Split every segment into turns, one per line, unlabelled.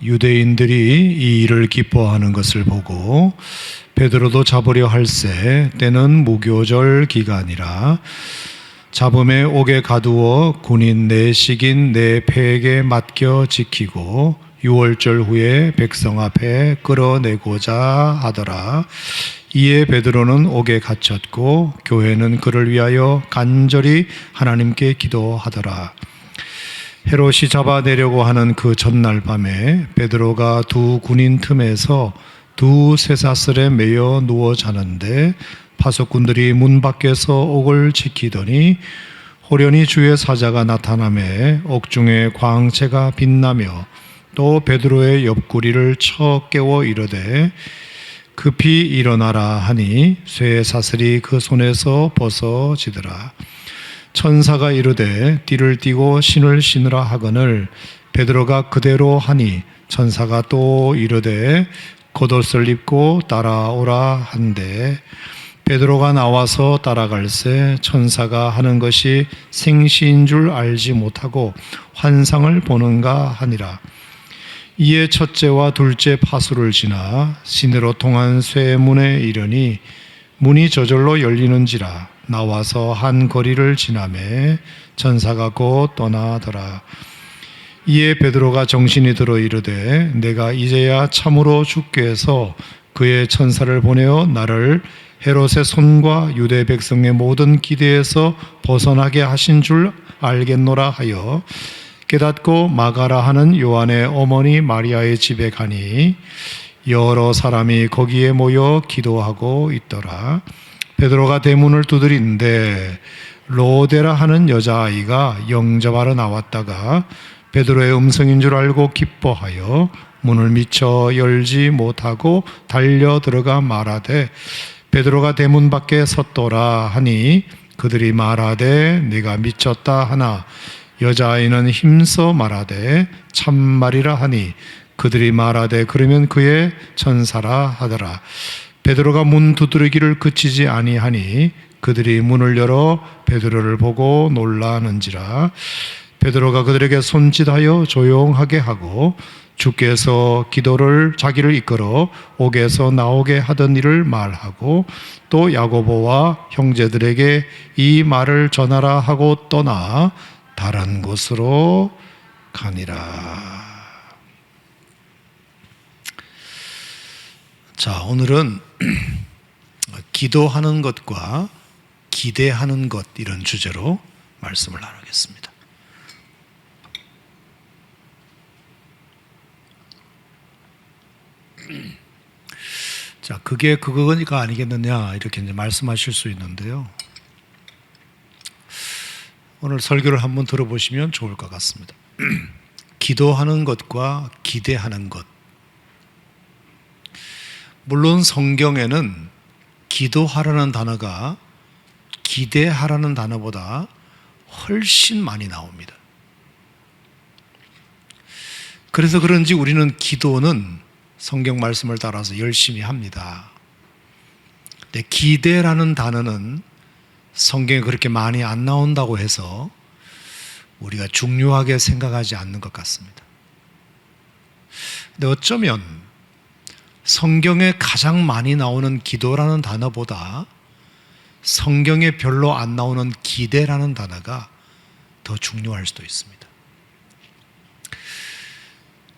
유대인들이 이 일을 기뻐하는 것을 보고 베드로도 잡으려 할세 때는 무교절 기간이라 잡음에 옥에 가두어 군인 내식인 내 패에게 맡겨 지키고 6월절 후에 백성 앞에 끌어내고자 하더라. 이에 베드로는 옥에 갇혔고 교회는 그를 위하여 간절히 하나님께 기도하더라. 헤롯이 잡아내려고 하는 그 전날 밤에 베드로가 두 군인 틈에서 두 쇠사슬에 매여 누워 자는데 파수꾼들이 문 밖에서 옥을 지키더니 호련히 주의 사자가 나타나매 옥중에 광채가 빛나며 또 베드로의 옆구리를 쳐 깨워 이르되 급히 일어나라 하니 쇠사슬이 그 손에서 벗어지더라. 천사가 이르되 띠를 띠고 신을 신으라 하거늘 베드로가 그대로 하니 천사가 또 이르되 겉옷을 입고 따라오라 한데 베드로가 나와서 따라갈새 천사가 하는 것이 생시인 줄 알지 못하고 환상을 보는가 하니라. 이에 첫째와 둘째 파수를 지나 시내로 통한 쇠문에 이르니 문이 저절로 열리는지라. 나와서 한 거리를 지나매 천사가 곧 떠나더라. 이에 베드로가 정신이 들어 이르되 내가 이제야 참으로 주께서 그의 천사를 보내어 나를 헤롯의 손과 유대 백성의 모든 기대에서 벗어나게 하신 줄 알겠노라 하여 깨닫고 마가라 하는 요한의 어머니 마리아의 집에 가니 여러 사람이 거기에 모여 기도하고 있더라. 베드로가 대문을 두드리는데 로데라 하는 여자아이가 영접하러 나왔다가 베드로의 음성인 줄 알고 기뻐하여 문을 미처 열지 못하고 달려 들어가 말하되 베드로가 대문 밖에 섰더라 하니 그들이 말하되 네가 미쳤다 하나 여자아이는 힘써 말하되 참말이라 하니 그들이 말하되 그러면 그의 천사라 하더라. 베드로가 문 두드리기를 그치지 아니하니 그들이 문을 열어 베드로를 보고 놀라는지라. 베드로가 그들에게 손짓하여 조용하게 하고 주께서 기도를 자기를 이끌어 옥에서 나오게 하던 일을 말하고 또 야고보와 형제들에게 이 말을 전하라 하고 떠나 다른 곳으로 가니라. 자, 오늘은 기도하는 것과 기대하는 것 이런 주제로 말씀을 나누겠습니다. 자, 그게 그거가 아니겠느냐 이렇게 이제 말씀하실 수 있는데요. 오늘 설교를 한번 들어보시면 좋을 것 같습니다. 기도하는 것과 기대하는 것. 물론 성경에는 기도하라는 단어가 기대하라는 단어보다 훨씬 많이 나옵니다. 그래서 그런지 우리는 기도는 성경 말씀을 따라서 열심히 합니다. 근데 기대라는 단어는 성경에 그렇게 많이 안 나온다고 해서 우리가 중요하게 생각하지 않는 것 같습니다. 근데 어쩌면 성경에 가장 많이 나오는 기도라는 단어보다 성경에 별로 안 나오는 기대라는 단어가 더 중요할 수도 있습니다.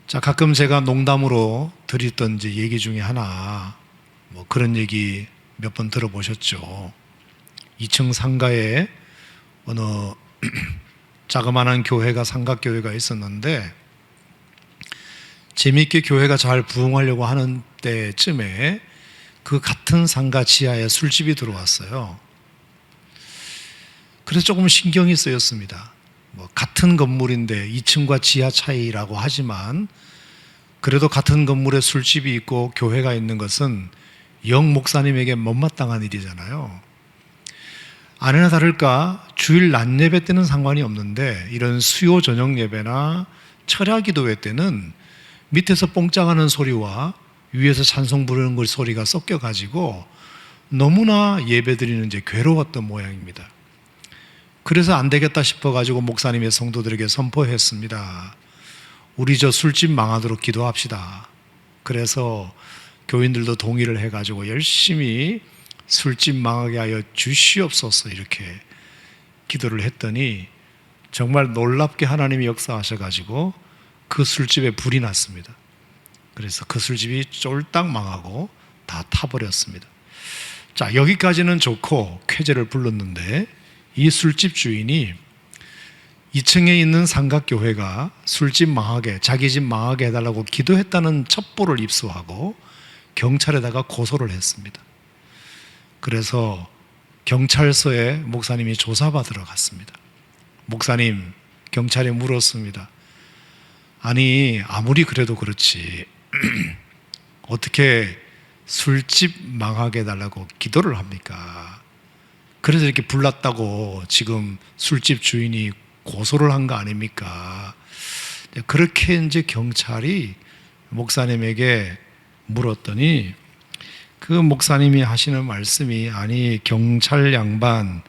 자, 가끔 제가 농담으로 드렸던 이제 얘기 중에 하나, 그런 얘기 몇 번 들어보셨죠. 2층 상가에 어느 자그마한 교회가 삼각교회가 있었는데 재미있게 교회가 잘 부흥하려고 하는 때쯤에 그 같은 상가 지하에 술집이 들어왔어요. 그래서 조금 신경이 쓰였습니다. 같은 건물인데 2층과 지하 차이라고 하지만 그래도 같은 건물에 술집이 있고 교회가 있는 것은 영 목사님에게 못마땅한 일이잖아요. 아니나 다를까 주일 낮 예배 때는 상관이 없는데 이런 수요 저녁 예배나 철야 기도회 때는 밑에서 뽕짝하는 소리와 위에서 찬송 부르는 그 소리가 섞여가지고 너무나 예배드리는 이제 괴로웠던 모양입니다. 그래서 안 되겠다 싶어가지고 목사님의 성도들에게 선포했습니다. 우리 저 술집 망하도록 기도합시다. 그래서 교인들도 동의를 해가지고 열심히 술집 망하게 하여 주시옵소서 이렇게 기도를 했더니 정말 놀랍게 하나님이 역사하셔가지고 그 술집에 불이 났습니다. 그래서 그 술집이 쫄딱 망하고 다 타버렸습니다. 자, 여기까지는 좋고 쾌재를 불렀는데 이 술집 주인이 2층에 있는 삼각교회가 술집 망하게, 자기 집 망하게 해달라고 기도했다는 첩보를 입수하고 경찰에다가 고소를 했습니다. 그래서 경찰서에 목사님이 조사받으러 갔습니다. 목사님, 경찰이 물었습니다. 아니, 아무리 그래도 그렇지 어떻게 술집 망하게 해달라고 기도를 합니까? 그래서 이렇게 불났다고 지금 술집 주인이 고소를 한 거 아닙니까? 그렇게 이제 경찰이 목사님에게 물었더니 그 목사님이 하시는 말씀이 아니 경찰 양반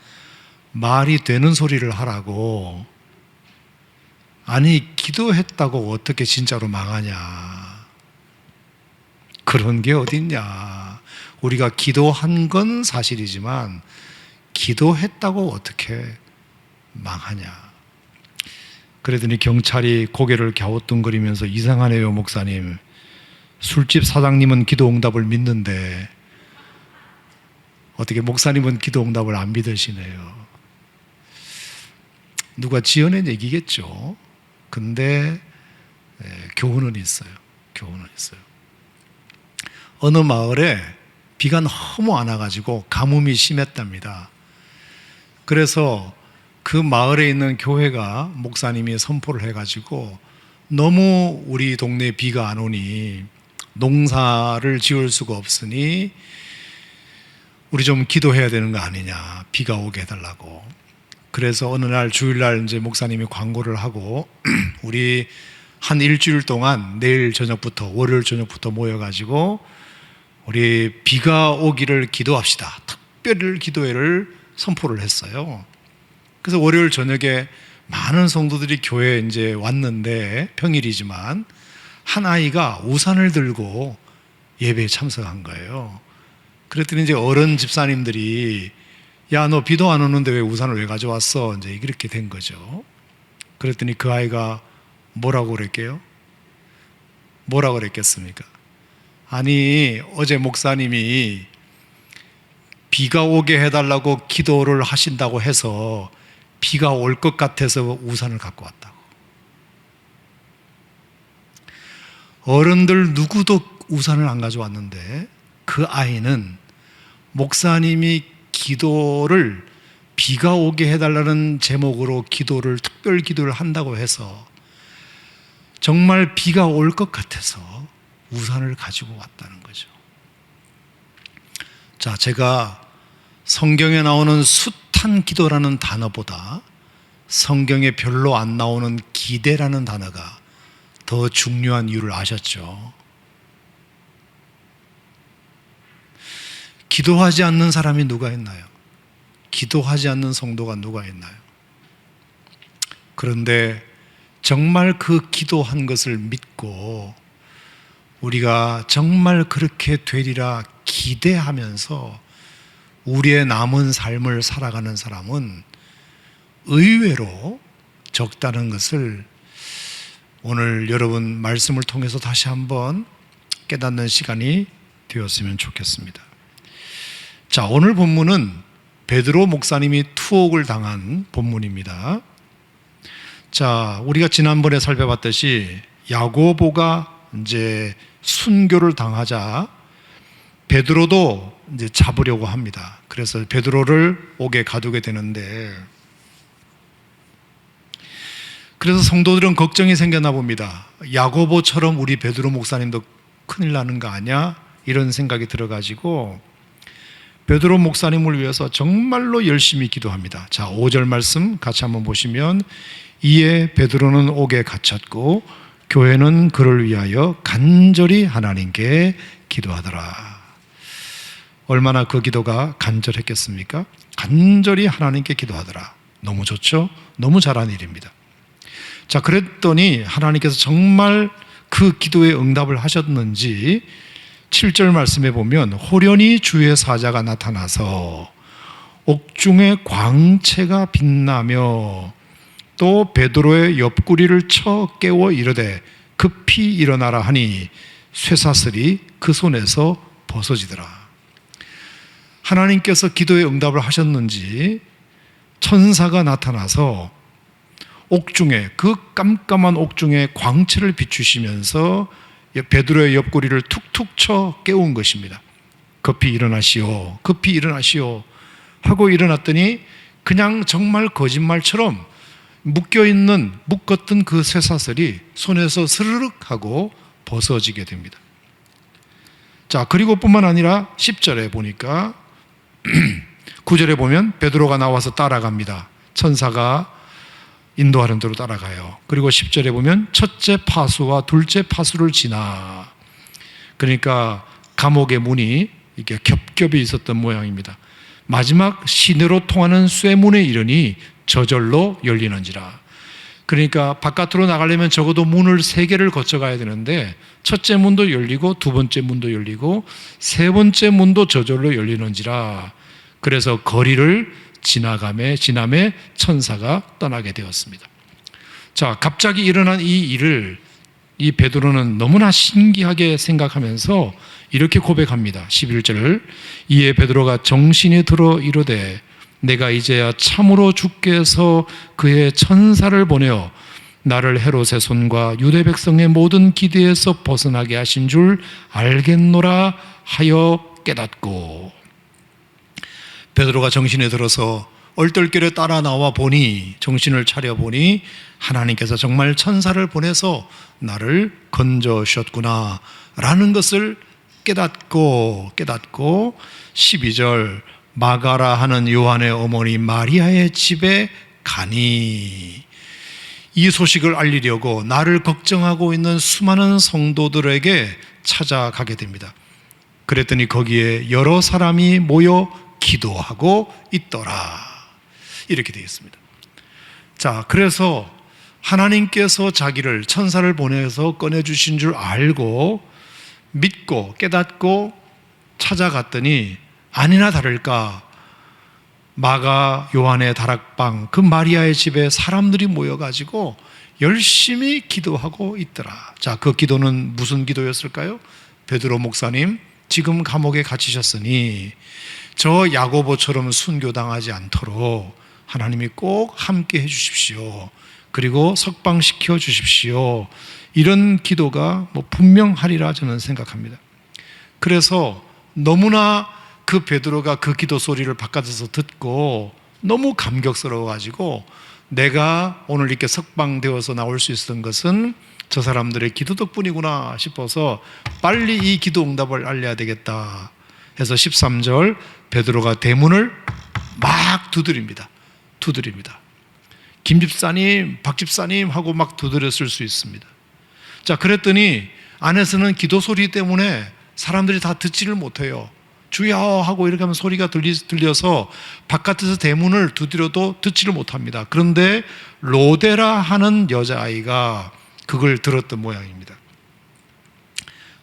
말이 되는 소리를 하라고 아니 기도했다고 어떻게 진짜로 망하냐 그런 게 어딨냐 우리가 기도한 건 사실이지만 기도했다고 어떻게 망하냐 그러더니 경찰이 고개를 갸우뚱거리면서 이상하네요 목사님 술집 사장님은 기도 응답을 믿는데 어떻게 목사님은 기도 응답을 안 믿으시네요. 누가 지어낸 얘기겠죠. 근데 교훈은 있어요. 교훈은 있어요. 어느 마을에 비가 너무 안 와가지고 가뭄이 심했답니다. 그래서 그 마을에 있는 교회가 목사님이 선포를 해가지고 너무 우리 동네에 비가 안 오니 농사를 지을 수가 없으니 우리 좀 기도해야 되는 거 아니냐 비가 오게 해달라고 그래서 어느 날 주일날 이제 목사님이 광고를 하고 우리 한 일주일 동안 내일 저녁부터 월요일 저녁부터 모여가지고 우리 비가 오기를 기도합시다 특별 기도회를 선포를 했어요. 그래서 월요일 저녁에 많은 성도들이 교회에 이제 왔는데 평일이지만 한 아이가 우산을 들고 예배에 참석한 거예요. 그랬더니 이제 어른 집사님들이 야, 너 비도 안 오는데 왜 우산을 왜 가져왔어? 이제 이렇게 된 거죠. 그랬더니 그 아이가 뭐라고 그랬게요? 뭐라고 그랬겠습니까? 아니, 어제 목사님이 비가 오게 해달라고 기도를 하신다고 해서 비가 올 것 같아서 우산을 갖고 왔다고. 어른들 누구도 우산을 안 가져왔는데 그 아이는 목사님이 기도를 비가 오게 해달라는 제목으로 기도를 특별 기도를 한다고 해서 정말 비가 올 것 같아서 우산을 가지고 왔다는 거죠. 자, 제가 성경에 나오는 숱한 기도라는 단어보다 성경에 별로 안 나오는 기대라는 단어가 더 중요한 이유를 아셨죠? 기도하지 않는 사람이 누가 있나요? 기도하지 않는 성도가 누가 있나요? 그런데 정말 그 기도한 것을 믿고 우리가 정말 그렇게 되리라 기대하면서 우리의 남은 삶을 살아가는 사람은 의외로 적다는 것을 오늘 여러분 말씀을 통해서 다시 한번 깨닫는 시간이 되었으면 좋겠습니다. 자, 오늘 본문은 베드로 목사님이 투옥을 당한 본문입니다. 자, 우리가 지난번에 살펴봤듯이 야고보가 이제 순교를 당하자 베드로도 이제 잡으려고 합니다. 그래서 베드로를 옥에 가두게 되는데 그래서 성도들은 걱정이 생겼나 봅니다. 야고보처럼 우리 베드로 목사님도 큰일 나는 거 아니야? 이런 생각이 들어가지고 베드로 목사님을 위해서 정말로 열심히 기도합니다. 자, 5절 말씀 같이 한번 보시면 이에 베드로는 옥에 갇혔고 교회는 그를 위하여 간절히 하나님께 기도하더라. 얼마나 그 기도가 간절했겠습니까? 간절히 하나님께 기도하더라. 너무 좋죠? 너무 잘한 일입니다. 자, 그랬더니 하나님께서 정말 그 기도에 응답을 하셨는지 7절 말씀에 보면 호련히 주의 사자가 나타나서 옥중에 광채가 빛나며 또 베드로의 옆구리를 쳐 깨워 이르되 급히 일어나라 하니 쇠사슬이 그 손에서 벗어지더라. 하나님께서 기도에 응답을 하셨는지 천사가 나타나서 옥중에, 그 깜깜한 옥중에 광채를 비추시면서 베드로의 옆구리를 툭툭 쳐 깨운 것입니다. 급히 일어나시오, 급히 일어나시오 하고 일어났더니 그냥 정말 거짓말처럼 묶었던 그 쇠사슬이 손에서 스르륵 하고 벗어지게 됩니다. 자, 그리고 뿐만 아니라 10절에 보니까 9절에 보면 베드로가 나와서 따라갑니다. 천사가 인도하는 대로 따라가요. 그리고 10절에 보면 첫째 파수와 둘째 파수를 지나, 그러니까 감옥의 문이 이렇게 겹겹이 있었던 모양입니다. 마지막 시내로 통하는 쇠문에 이르니 저절로 열리는지라. 그러니까 바깥으로 나가려면 적어도 문을 3개를 거쳐가야 되는데 첫째 문도 열리고 두 번째 문도 열리고 세 번째 문도 저절로 열리는지라. 그래서 거리를 지남에 천사가 떠나게 되었습니다. 자, 갑자기 일어난 이 일을 이 베드로는 너무나 신기하게 생각하면서 이렇게 고백합니다. 11절, 이에 베드로가 정신이 들어 이르되 내가 이제야 참으로 주께서 그의 천사를 보내어 나를 헤롯의 손과 유대 백성의 모든 기대에서 벗어나게 하신 줄 알겠노라 하여 깨닫고. 베드로가 정신에 들어서 얼떨결에 따라 나와 보니, 정신을 차려 보니 하나님께서 정말 천사를 보내서 나를 건져주셨구나 라는 것을 깨닫고 12절, 마가라 하는 요한의 어머니 마리아의 집에 가니, 이 소식을 알리려고 나를 걱정하고 있는 수많은 성도들에게 찾아가게 됩니다. 그랬더니 거기에 여러 사람이 모여 기도하고 있더라, 이렇게 되어 있습니다. 자, 그래서 하나님께서 자기를 천사를 보내서 꺼내주신 줄 알고 믿고 깨닫고 찾아갔더니 아니나 다를까 마가 요한의 다락방, 그 마리아의 집에 사람들이 모여가지고 열심히 기도하고 있더라. 자, 그 기도는 무슨 기도였을까요? 베드로 목사님, 지금 감옥에 갇히셨으니 저 야고보처럼 순교당하지 않도록 하나님이 꼭 함께 해주십시오. 그리고 석방시켜 주십시오. 이런 기도가 분명하리라 저는 생각합니다. 그래서 너무나 그 베드로가 그 기도 소리를 바깥에서 듣고 너무 감격스러워가지고 내가 오늘 이렇게 석방되어서 나올 수 있었던 것은 저 사람들의 기도 덕분이구나 싶어서 빨리 이 기도 응답을 알려야 되겠다 해서 13절, 베드로가 대문을 막 두드립니다. 김 집사님, 박 집사님 하고 막 두드렸을 수 있습니다. 자, 그랬더니 안에서는 기도 소리 때문에 사람들이 다 듣지를 못해요. 주여 하고 이렇게 하면 소리가 들려서 바깥에서 대문을 두드려도 듣지를 못합니다. 그런데 로데라 하는 여자아이가 그걸 들었던 모양입니다.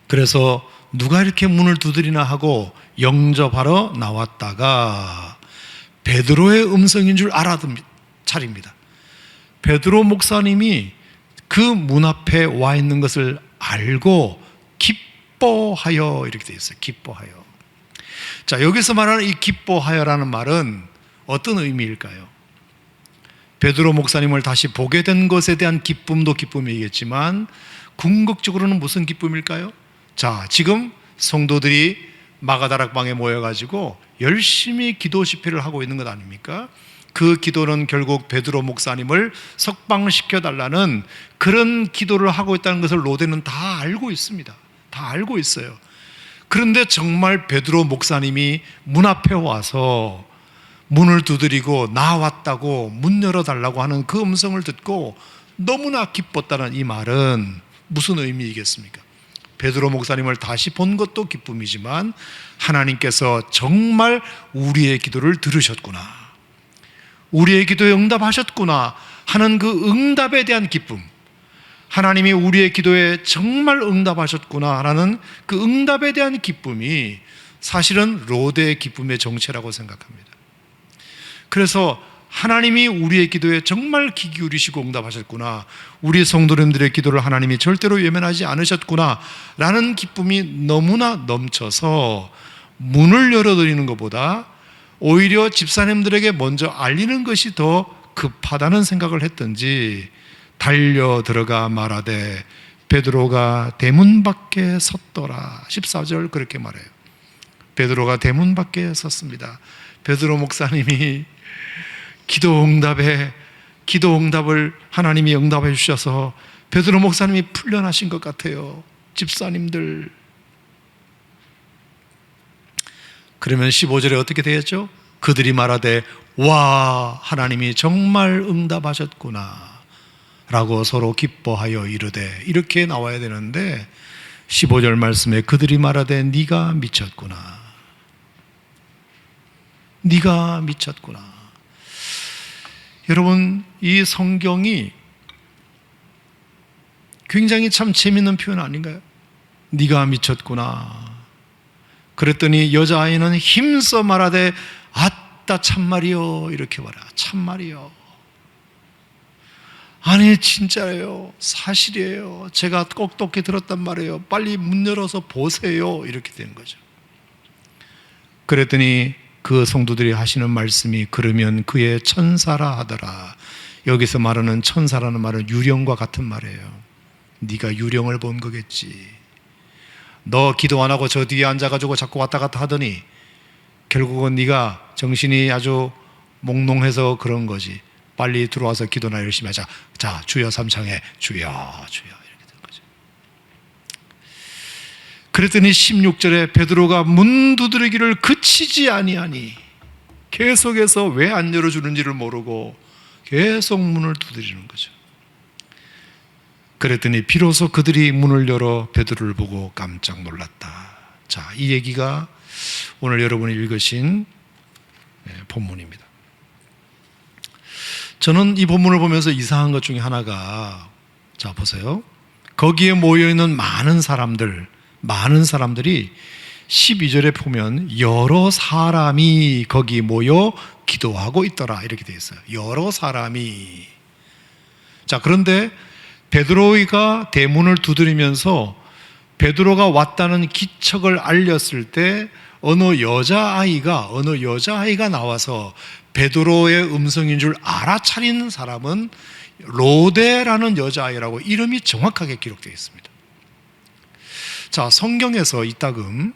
그래서 누가 이렇게 문을 두드리나 하고 영접하러 나왔다가 베드로의 음성인 줄 차립니다. 베드로 목사님이 그 문 앞에 와 있는 것을 알고 기뻐하여, 이렇게 되어 있어요. 기뻐하여. 자, 여기서 말하는 이 기뻐하여라는 말은 어떤 의미일까요? 베드로 목사님을 다시 보게 된 것에 대한 기쁨도 기쁨이겠지만 궁극적으로는 무슨 기쁨일까요? 자, 지금 성도들이 마가다락방에 모여가지고 열심히 기도 집회를 하고 있는 것 아닙니까? 그 기도는 결국 베드로 목사님을 석방시켜달라는 그런 기도를 하고 있다는 것을 로데는 다 알고 있습니다. 다 알고 있어요. 그런데 정말 베드로 목사님이 문 앞에 와서 문을 두드리고 나왔다고 문 열어달라고 하는 그 음성을 듣고 너무나 기뻤다는 이 말은 무슨 의미이겠습니까? 베드로 목사님을 다시 본 것도 기쁨이지만 하나님께서 정말 우리의 기도를 들으셨구나, 우리의 기도에 응답하셨구나 하는 그 응답에 대한 기쁨, 하나님이 우리의 기도에 정말 응답하셨구나라는 그 응답에 대한 기쁨이 사실은 로대의 기쁨의 정체라고 생각합니다. 그래서 하나님이 우리의 기도에 정말 귀 기울이시고 응답하셨구나, 우리 성도님들의 기도를 하나님이 절대로 외면하지 않으셨구나 라는 기쁨이 너무나 넘쳐서 문을 열어드리는 것보다 오히려 집사님들에게 먼저 알리는 것이 더 급하다는 생각을 했던지 달려 들어가 말하되 베드로가 대문 밖에 섰더라. 14절 그렇게 말해요. 베드로가 대문 밖에 섰습니다. 베드로 목사님이 기도 응답을 하나님이 응답해 주셔서 베드로 목사님이 풀려나신 것 같아요. 집사님들. 그러면 15절에 어떻게 되었죠? 그들이 말하되 와, 하나님이 정말 응답하셨구나 라고 서로 기뻐하여 이르되, 이렇게 나와야 되는데 15절 말씀에 그들이 말하되 네가 미쳤구나, 네가 미쳤구나. 여러분, 이 성경이 굉장히 참 재밌는 표현 아닌가요? 네가 미쳤구나. 그랬더니 여자아이는 힘써 말하되 아따 참말이요, 이렇게 말해. 참말이요. 아니 진짜예요, 사실이에요, 제가 똑똑히 들었단 말이에요, 빨리 문 열어서 보세요, 이렇게 된 거죠. 그랬더니 그 성도들이 하시는 말씀이 그러면 그의 천사라 하더라. 여기서 말하는 천사라는 말은 유령과 같은 말이에요. 네가 유령을 본 거겠지. 너 기도 안 하고 저 뒤에 앉아가지고 자꾸 왔다 갔다 하더니 결국은 네가 정신이 아주 몽롱해서 그런 거지. 빨리 들어와서 기도나 열심히 하자. 자, 주여 삼창에 주여 주여, 이렇게 된 거죠. 그랬더니 16절에 베드로가 문 두드리기를 그치지 아니하니, 계속해서 왜 안 열어주는지를 모르고 계속 문을 두드리는 거죠. 그랬더니 비로소 그들이 문을 열어 베드로를 보고 깜짝 놀랐다. 자, 이 얘기가 오늘 여러분이 읽으신 본문입니다. 저는 이 본문을 보면서 이상한 것 중에 하나가, 자 보세요. 거기에 모여있는 많은 사람들이 12절에 보면 여러 사람이 거기 모여 기도하고 있더라, 이렇게 되어 있어요. 여러 사람이. 자, 그런데 베드로가 대문을 두드리면서 베드로가 왔다는 기척을 알렸을 때 어느 여자아이가 나와서 베드로의 음성인 줄 알아차린 사람은 로데라는 여자아이라고 이름이 정확하게 기록되어 있습니다. 자, 성경에서 이따금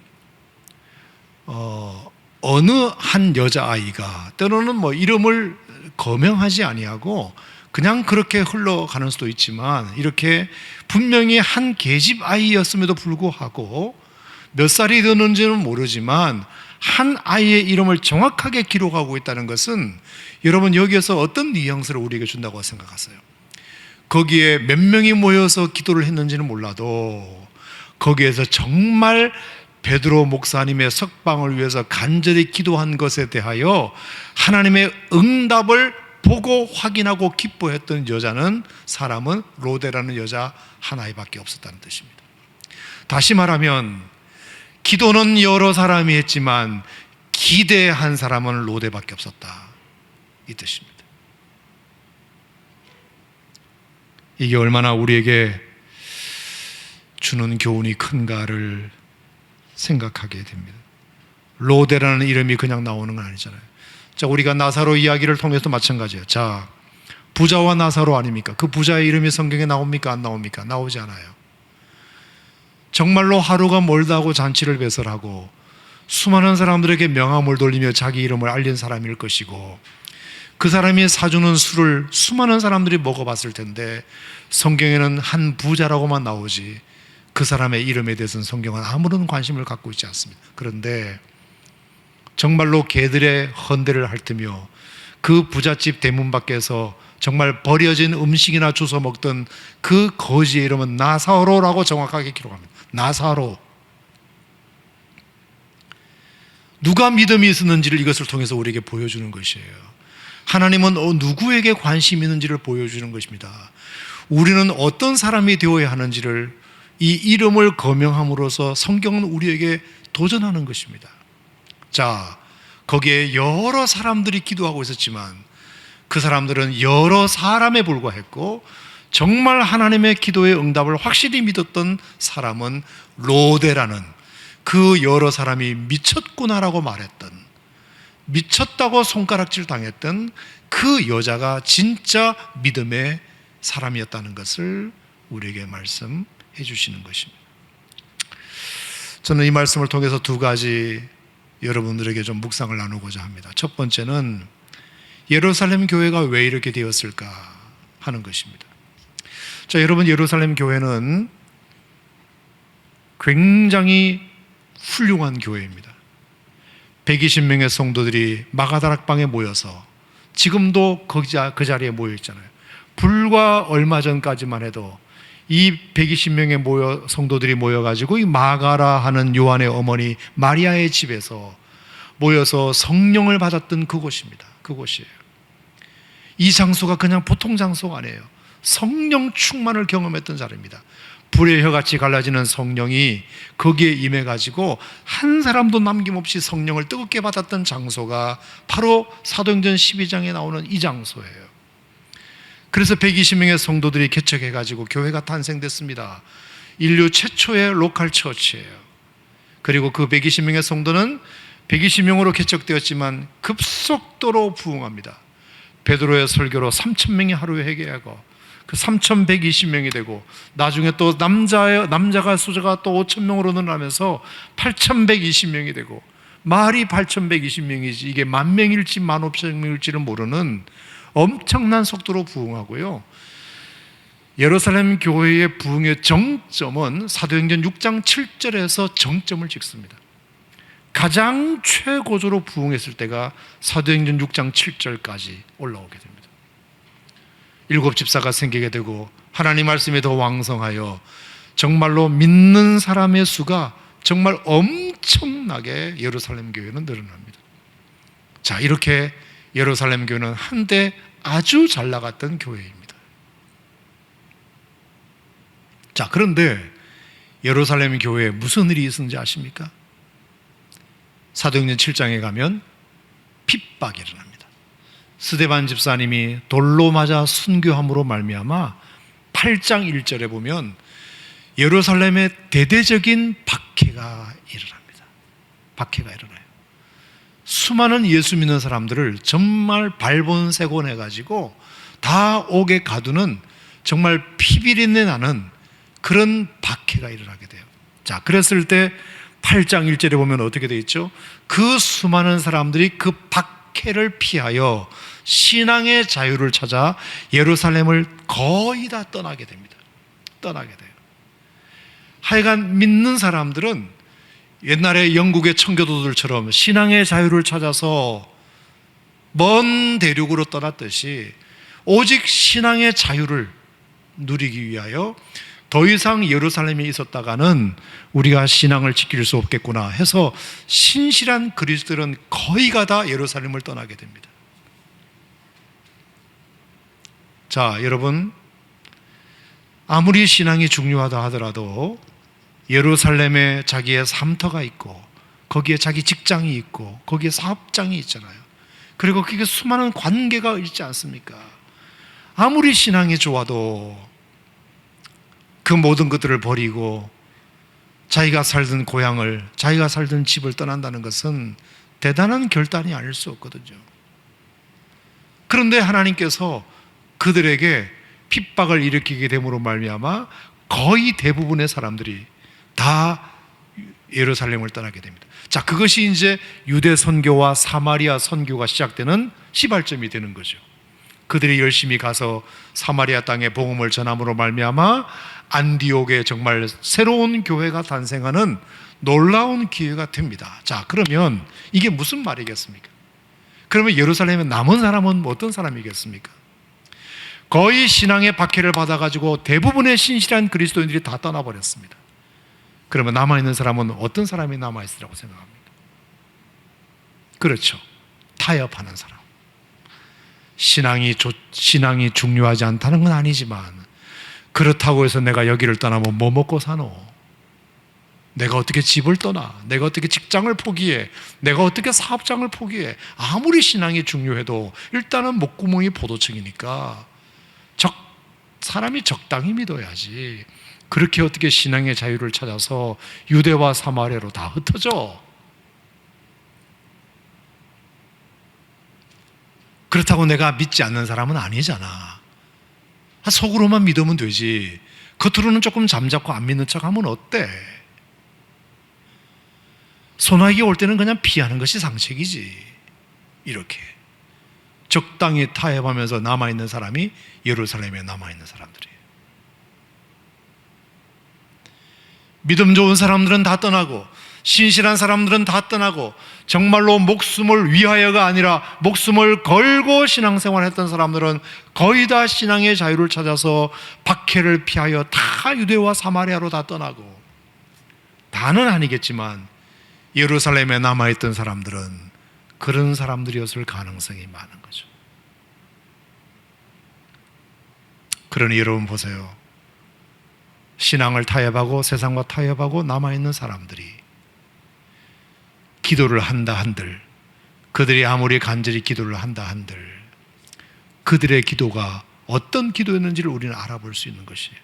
어느 한 여자아이가, 때로는 뭐 이름을 거명하지 아니하고 그냥 그렇게 흘러가는 수도 있지만, 이렇게 분명히 한 계집 아이였음에도 불구하고 몇 살이 되는지는 모르지만 한 아이의 이름을 정확하게 기록하고 있다는 것은, 여러분 여기에서 어떤 뉘앙스를 우리에게 준다고 생각하세요? 거기에 몇 명이 모여서 기도를 했는지는 몰라도 거기에서 정말 베드로 목사님의 석방을 위해서 간절히 기도한 것에 대하여 하나님의 응답을 보고 확인하고 기뻐했던 사람은 로데라는 여자 하나밖에 없었다는 뜻입니다. 다시 말하면 기도는 여러 사람이 했지만 기대한 사람은 로데밖에 없었다, 이 뜻입니다. 이게 얼마나 우리에게 주는 교훈이 큰가를 생각하게 됩니다. 로데라는 이름이 그냥 나오는 건 아니잖아요. 자, 우리가 나사로 이야기를 통해서 마찬가지예요. 자, 부자와 나사로 아닙니까? 그 부자의 이름이 성경에 나옵니까? 안 나옵니까? 나오지 않아요. 정말로 하루가 멀다고 잔치를 배설하고 수많은 사람들에게 명함을 돌리며 자기 이름을 알린 사람일 것이고, 그 사람이 사주는 술을 수많은 사람들이 먹어봤을 텐데 성경에는 한 부자라고만 나오지 그 사람의 이름에 대해서는 성경은 아무런 관심을 갖고 있지 않습니다. 그런데 정말로 개들의 헌대를 핥으며 그 부잣집 대문 밖에서 정말 버려진 음식이나 주워 먹던 그 거지의 이름은 나사로라고 정확하게 기록합니다. 나사로. 누가 믿음이 있었는지를 이것을 통해서 우리에게 보여주는 것이에요. 하나님은 누구에게 관심이 있는지를 보여주는 것입니다. 우리는 어떤 사람이 되어야 하는지를 이 이름을 거명함으로써 성경은 우리에게 도전하는 것입니다. 자, 거기에 여러 사람들이 기도하고 있었지만 그 사람들은 여러 사람에 불과했고 정말 하나님의 기도의 응답을 확실히 믿었던 사람은 로데라는 그 여러 사람이 미쳤구나라고 말했던, 미쳤다고 손가락질 당했던 그 여자가 진짜 믿음의 사람이었다는 것을 우리에게 말씀해 주시는 것입니다. 저는 이 말씀을 통해서 두 가지 여러분들에게 좀 묵상을 나누고자 합니다. 첫 번째는 예루살렘 교회가 왜 이렇게 되었을까 하는 것입니다. 자, 여러분, 예루살렘 교회는 굉장히 훌륭한 교회입니다. 120명의 성도들이 마가다락방에 모여서 지금도 그 자리에 모여 있잖아요. 불과 얼마 전까지만 해도 이 120명의 성도들이 모여가지고 이 마가라 하는 요한의 어머니 마리아의 집에서 모여서 성령을 받았던 그곳입니다. 그곳이에요. 이 장소가 그냥 보통 장소가 아니에요. 성령 충만을 경험했던 자리입니다. 불의 혀같이 갈라지는 성령이 거기에 임해가지고 한 사람도 남김없이 성령을 뜨겁게 받았던 장소가 바로 사도행전 12장에 나오는 이 장소예요. 그래서 120명의 성도들이 개척해가지고 교회가 탄생됐습니다. 인류 최초의 로컬 처치예요. 그리고 그 120명의 성도는 120명으로 개척되었지만 급속도로 부흥합니다. 베드로의 설교로 3,000명이 하루에 회개하고 그 3,120명이 되고 나중에 또 남자가 수자가 또 5,000명으로 늘어나면서 8,120명이 되고 말이 8,120명이지 이게 10,000명일지 15,000명일지는 모르는 엄청난 속도로 부흥하고요. 예루살렘 교회의 부흥의 정점은 사도행전 6장 7절에서 정점을 찍습니다. 가장 최고조로 부흥했을 때가 사도행전 6장 7절까지 올라오게 됩니다. 7 집사가 생기게 되고 하나님 말씀이 더 왕성하여 정말로 믿는 사람의 수가 정말 엄청나게 예루살렘 교회는 늘어납니다. 자, 이렇게 예루살렘 교회는 한때 아주 잘 나갔던 교회입니다. 자, 그런데 예루살렘 교회에 무슨 일이 있었는지 아십니까? 사도행전 7장에 가면 핍박이 일어납니다. 스데반 집사님이 돌로 맞아 순교함으로 말미암아 8장 1절에 보면 예루살렘에 대대적인 박해가 일어납니다. 박해가 일어나요. 수많은 예수 믿는 사람들을 정말 발본색원해가지고 다 옥에 가두는 정말 피비린내 나는 그런 박해가 일어나게 돼요. 자, 그랬을 때 8장 1절에 보면 어떻게 되어 있죠? 그 수많은 사람들이 그 박해를 피하여 신앙의 자유를 찾아 예루살렘을 거의 다 떠나게 됩니다. 떠나게 돼요. 하여간 믿는 사람들은 옛날에 영국의 청교도들처럼 신앙의 자유를 찾아서 먼 대륙으로 떠났듯이 오직 신앙의 자유를 누리기 위하여 더 이상 예루살렘에 있었다가는 우리가 신앙을 지킬 수 없겠구나 해서 신실한 그리스도인은 거의가 다 예루살렘을 떠나게 됩니다. 자, 여러분, 아무리 신앙이 중요하다 하더라도 예루살렘에 자기의 삶터가 있고 거기에 자기 직장이 있고 거기에 사업장이 있잖아요. 그리고 그게 수많은 관계가 있지 않습니까? 아무리 신앙이 좋아도 그 모든 것들을 버리고 자기가 살던 고향을, 자기가 살던 집을 떠난다는 것은 대단한 결단이 아닐 수 없거든요. 그런데 하나님께서 그들에게 핍박을 일으키게 됨으로 말미암아 거의 대부분의 사람들이 다 예루살렘을 떠나게 됩니다. 자, 그것이 이제 유대 선교와 사마리아 선교가 시작되는 시발점이 되는 거죠. 그들이 열심히 가서 사마리아 땅에 복음을 전함으로 말미암아 안디옥에 정말 새로운 교회가 탄생하는 놀라운 기회가 됩니다. 자, 그러면 이게 무슨 말이겠습니까? 그러면 예루살렘에 남은 사람은 어떤 사람이겠습니까? 거의 신앙의 박해를 받아가지고 대부분의 신실한 그리스도인들이 다 떠나버렸습니다. 그러면 남아있는 사람은 어떤 사람이 남아있으라고 생각합니다? 그렇죠. 타협하는 사람. 신앙이 중요하지 않다는 건 아니지만, 그렇다고 해서 내가 여기를 떠나면 뭐 먹고 사노? 내가 어떻게 집을 떠나? 내가 어떻게 직장을 포기해? 내가 어떻게 사업장을 포기해? 아무리 신앙이 중요해도 일단은 목구멍이 포도청이니까 사람이 적당히 믿어야지. 그렇게 어떻게 신앙의 자유를 찾아서 유대와 사마리아로 다 흩어져? 그렇다고 내가 믿지 않는 사람은 아니잖아. 속으로만 믿으면 되지. 겉으로는 조금 잠잡고 안 믿는 척하면 어때? 소나기 올 때는 그냥 피하는 것이 상책이지. 이렇게 적당히 타협하면서 남아있는 사람이 예루살렘에 남아있는 사람들이에요. 믿음 좋은 사람들은 다 떠나고, 신실한 사람들은 다 떠나고, 정말로 목숨을 위하여가 아니라 목숨을 걸고 신앙생활했던 사람들은 거의 다 신앙의 자유를 찾아서 박해를 피하여 다 유대와 사마리아로 다 떠나고, 다는 아니겠지만 예루살렘에 남아있던 사람들은 그런 사람들이었을 가능성이 많은 거죠. 그러니 여러분 보세요. 신앙을 타협하고 세상과 타협하고 남아있는 사람들이 기도를 한다 한들, 그들이 아무리 간절히 기도를 한다 한들 그들의 기도가 어떤 기도였는지를 우리는 알아볼 수 있는 것이에요.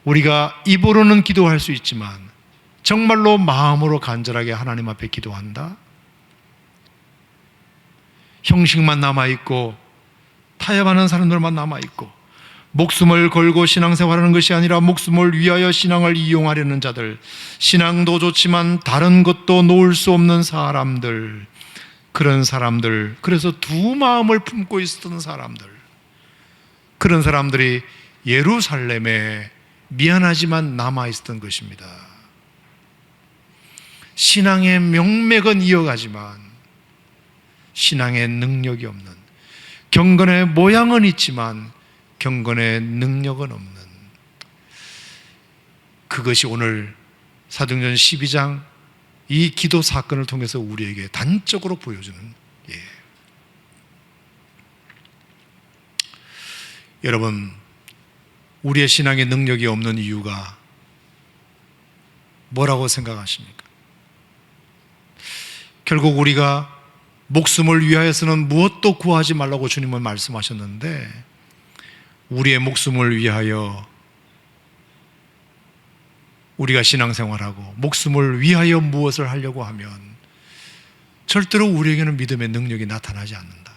우리가 입으로는 기도할 수 있지만 정말로 마음으로 간절하게 하나님 앞에 기도한다? 형식만 남아있고 타협하는 사람들만 남아있고 목숨을 걸고 신앙생활하는 것이 아니라 목숨을 위하여 신앙을 이용하려는 자들, 신앙도 좋지만 다른 것도 놓을 수 없는 사람들, 그런 사람들, 그래서 두 마음을 품고 있었던 사람들, 그런 사람들이 예루살렘에 미안하지만 남아있었던 것입니다. 신앙의 명맥은 이어가지만 신앙의 능력이 없는, 경건의 모양은 있지만 경건의 능력은 없는, 그것이 오늘 사도행전 12장 이 기도 사건을 통해서 우리에게 단적으로 보여주는 예예요. 여러분, 우리의 신앙의 능력이 없는 이유가 뭐라고 생각하십니까? 결국 우리가 목숨을 위하여서는 무엇도 구하지 말라고 주님은 말씀하셨는데, 우리의 목숨을 위하여 우리가 신앙생활하고 목숨을 위하여 무엇을 하려고 하면 절대로 우리에게는 믿음의 능력이 나타나지 않는다.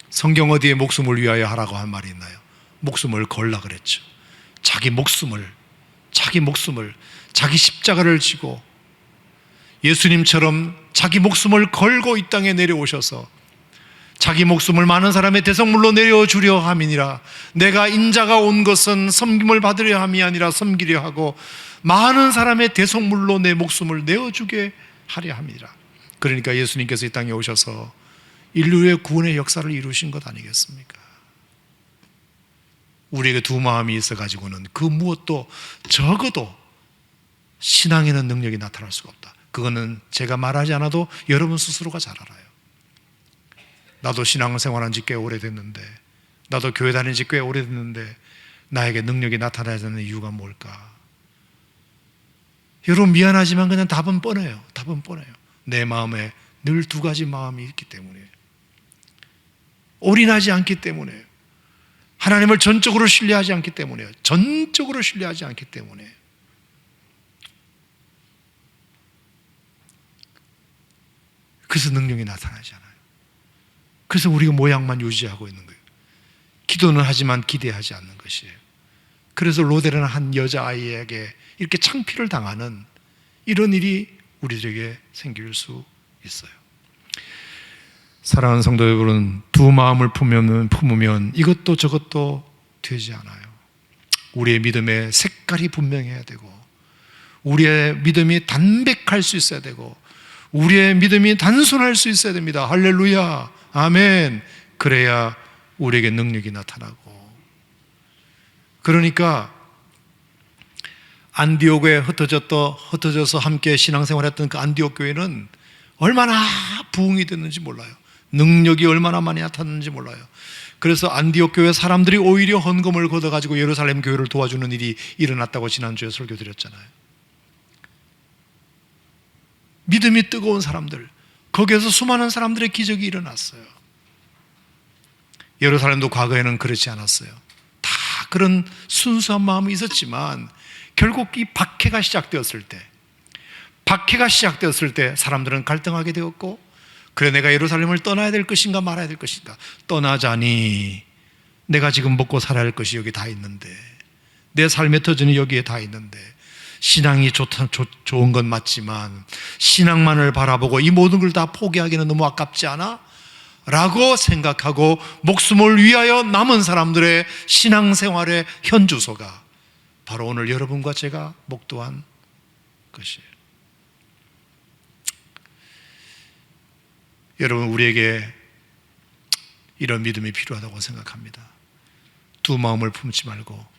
성경 어디에 목숨을 위하여 하라고 한 말이 있나요? 목숨을 걸라 그랬죠. 자기 목숨을 자기 십자가를 지고 예수님처럼 자기 목숨을 걸고 이 땅에 내려오셔서 자기 목숨을 많은 사람의 대성물로 내어주려 함이니라. 내가 인자가 온 것은 섬김을 받으려 함이 아니라 섬기려 하고 많은 사람의 대성물로 내 목숨을 내어주게 하려 함이라. 그러니까 예수님께서 이 땅에 오셔서 인류의 구원의 역사를 이루신 것 아니겠습니까? 우리에게 두 마음이 있어가지고는 그 무엇도 적어도 신앙에는 능력이 나타날 수가 없다. 그거는 제가 말하지 않아도 여러분 스스로가 잘 알아요. 나도 신앙생활한 지 꽤 오래됐는데, 나도 교회 다닌 지 꽤 오래됐는데 나에게 능력이 나타나지 않는 이유가 뭘까? 여러분 미안하지만 그냥 답은 뻔해요. 내 마음에 늘 두 가지 마음이 있기 때문에, 올인하지 않기 때문에, 하나님을 전적으로 신뢰하지 않기 때문에, 그래서 능력이 나타나지 않아요. 그래서 우리가 모양만 유지하고 있는 거예요. 기도는 하지만 기대하지 않는 것이에요. 그래서 로데라는 한 여자아이에게 이렇게 창피를 당하는 이런 일이 우리들에게 생길 수 있어요. 사랑하는 성도 여러분, 두 마음을 품으면 이것도 저것도 되지 않아요. 우리의 믿음의 색깔이 분명해야 되고, 우리의 믿음이 담백할 수 있어야 되고, 우리의 믿음이 단순할 수 있어야 됩니다. 할렐루야, 아멘. 그래야 우리에게 능력이 나타나고. 그러니까 안디옥에 흩어져서 함께 신앙생활했던 그 안디옥 교회는 얼마나 부흥이 됐는지 몰라요. 능력이 얼마나 많이 나타났는지 몰라요. 그래서 안디옥 교회 사람들이 오히려 헌금을 걷어가지고 예루살렘 교회를 도와주는 일이 일어났다고 지난주에 설교 드렸잖아요. 믿음이 뜨거운 사람들, 거기에서 수많은 사람들의 기적이 일어났어요. 예루살렘도 과거에는 그렇지 않았어요. 다 그런 순수한 마음이 있었지만 결국 이 박해가 시작되었을 때 사람들은 갈등하게 되었고, 그래 내가 예루살렘을 떠나야 될 것인가 말아야 될 것인가. 떠나자니 내가 지금 먹고 살아야 할 것이 여기 다 있는데, 내 삶의 터전이 여기에 다 있는데, 신앙이 좋은 건 맞지만 신앙만을 바라보고 이 모든 걸 다 포기하기는 너무 아깝지 않아? 라고 생각하고 목숨을 위하여 남은 사람들의 신앙생활의 현주소가 바로 오늘 여러분과 제가 목도한 것이에요. 여러분, 우리에게 이런 믿음이 필요하다고 생각합니다. 두 마음을 품지 말고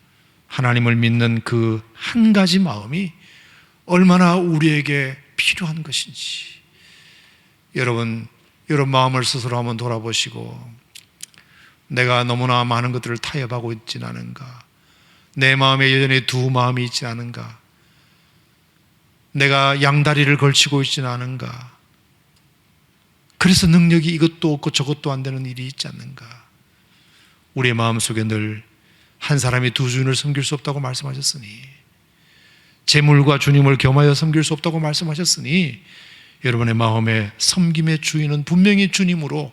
하나님을 믿는 그 한 가지 마음이 얼마나 우리에게 필요한 것인지, 여러분 마음을 스스로 한번 돌아보시고, 내가 너무나 많은 것들을 타협하고 있진 않은가? 내 마음에 여전히 두 마음이 있진 않은가? 내가 양다리를 걸치고 있진 않은가? 그래서 능력이 이것도 없고 저것도 안 되는 일이 있지 않는가? 우리의 마음속에 늘 한 사람이 두 주인을 섬길 수 없다고 말씀하셨으니, 재물과 주님을 겸하여 섬길 수 없다고 말씀하셨으니, 여러분의 마음에 섬김의 주인은 분명히 주님으로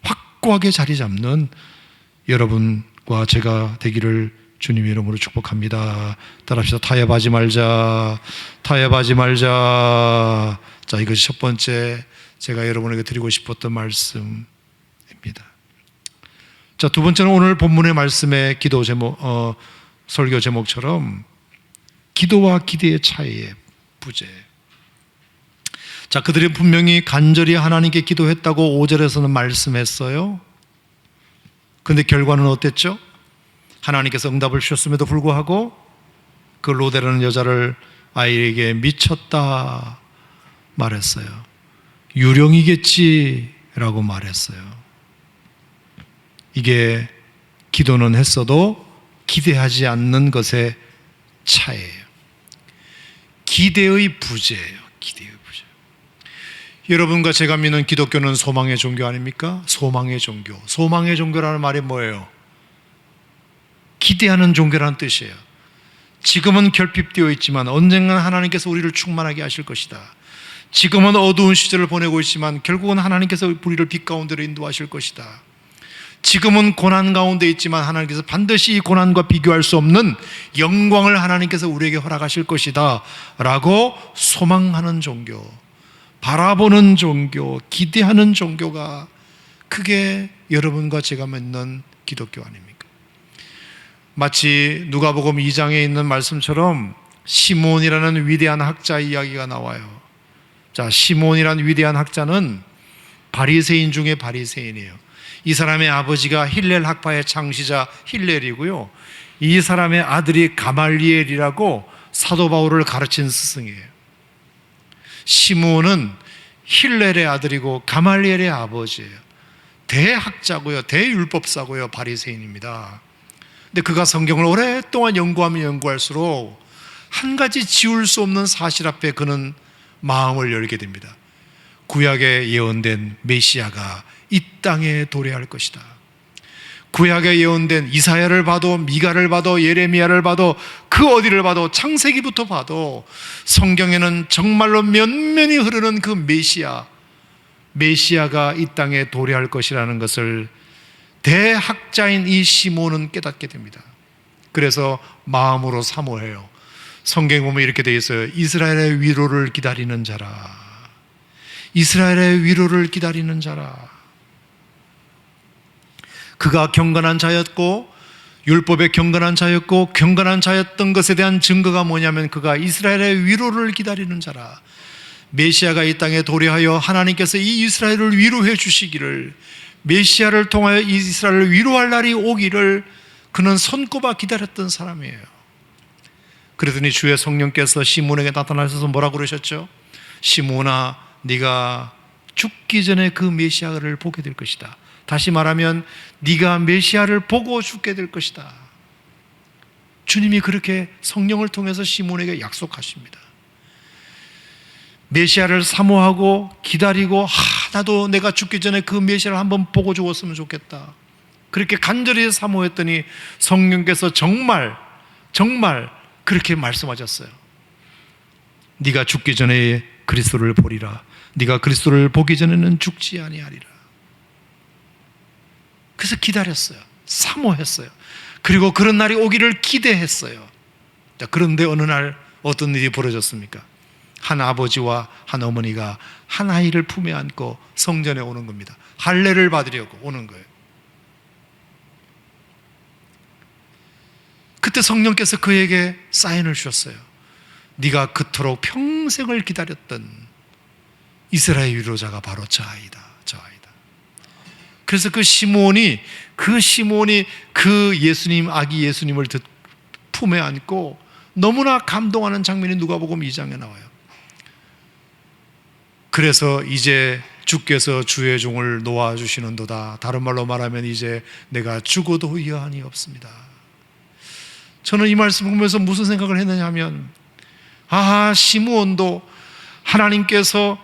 확고하게 자리 잡는 여러분과 제가 되기를 주님의 이름으로 축복합니다. 따라합시다. 타협하지 말자. 자, 이것이 첫 번째 제가 여러분에게 드리고 싶었던 말씀입니다. 자, 두 번째는 오늘 본문의 말씀의 기도 제목, 설교 제목처럼 기도와 기대의 차이의 부재. 자, 그들이 분명히 간절히 하나님께 기도했다고 5절에서는 말씀했어요. 그런데 결과는 어땠죠? 하나님께서 응답을 주셨음에도 불구하고 그 로데라는 여자를 아이에게 미쳤다 말했어요. 유령이겠지라고 말했어요. 이게 기도는 했어도 기대하지 않는 것의 차이예요. 기대의 부재예요. 기대의 부재. 여러분과 제가 믿는 기독교는 소망의 종교 아닙니까? 소망의 종교. 소망의 종교라는 말이 뭐예요? 기대하는 종교라는 뜻이에요. 지금은 결핍되어 있지만 언젠가는 하나님께서 우리를 충만하게 하실 것이다. 지금은 어두운 시절을 보내고 있지만 결국은 하나님께서 우리를 빛 가운데로 인도하실 것이다. 지금은 고난 가운데 있지만 하나님께서 반드시 이 고난과 비교할 수 없는 영광을 하나님께서 우리에게 허락하실 것이다 라고 소망하는 종교, 바라보는 종교, 기대하는 종교가 그게 여러분과 제가 믿는 기독교 아닙니까? 마치 누가복음 2장에 있는 말씀처럼 시몬이라는 위대한 학자 이야기가 나와요. 자, 시몬이라는 위대한 학자는 바리새인 중에 바리새인이에요. 이 사람의 아버지가 힐렐 학파의 창시자 힐렐이고요, 이 사람의 아들이 가말리엘이라고 사도 바울을 가르친 스승이에요. 시몬은 힐렐의 아들이고 가말리엘의 아버지예요. 대학자고요, 대율법사고요, 바리새인입니다. 근데 그가 성경을 오랫동안 연구하면 연구할수록 한 가지 지울 수 없는 사실 앞에 그는 마음을 열게 됩니다. 구약에 예언된 메시아가 이 땅에 도래할 것이다. 구약에 예언된 이사야를 봐도, 미가를 봐도, 예레미야를 봐도, 그 어디를 봐도, 창세기부터 봐도 성경에는 정말로 면면이 흐르는 그 메시아가 이 땅에 도래할 것이라는 것을 대학자인 이 시몬은 깨닫게 됩니다. 그래서 마음으로 사모해요. 성경에 보면 이렇게 되어 있어요. 이스라엘의 위로를 기다리는 자라. 이스라엘의 위로를 기다리는 자라. 그가 경건한 자였고 율법에 경건한 자였고, 경건한 자였던 것에 대한 증거가 뭐냐면 그가 이스라엘의 위로를 기다리는 자라. 메시아가 이 땅에 도래하여 하나님께서 이 이스라엘을 위로해 주시기를, 메시아를 통하여 이스라엘을 위로할 날이 오기를 그는 손꼽아 기다렸던 사람이에요. 그러더니 주의 성령께서 시몬에게 나타나셔서 뭐라고 그러셨죠? 시몬아, 네가 죽기 전에 그 메시아를 보게 될 것이다. 다시 말하면 네가 메시아를 보고 죽게 될 것이다. 주님이 그렇게 성령을 통해서 시몬에게 약속하십니다. 메시아를 사모하고 기다리고 나도 내가 죽기 전에 그 메시아를 한번 보고 죽었으면 좋겠다. 그렇게 간절히 사모했더니 성령께서 정말 그렇게 말씀하셨어요. 네가 죽기 전에 그리스도를 보리라. 네가 그리스도를 보기 전에는 죽지 아니하리라. 그래서 기다렸어요. 사모했어요. 그리고 그런 날이 오기를 기대했어요. 자, 그런데 어느 날 어떤 일이 벌어졌습니까? 한 아버지와 한 어머니가 한 아이를 품에 안고 성전에 오는 겁니다. 할례를 받으려고 오는 거예요. 그때 성령께서 그에게 사인을 주셨어요. 네가 그토록 평생을 기다렸던 이스라엘 위로자가 바로 저 아이다. 그래서 그 시몬이 그 예수님, 아기 예수님을 품에 안고 너무나 감동하는 장면이 누가복음 2장에 나와요. 그래서 이제 주께서 주의 종을 놓아주시는도다. 다른 말로 말하면 이제 내가 죽어도 여한이 없습니다. 저는 이 말씀을 보면서 무슨 생각을 했느냐 하면 시므온도 하나님께서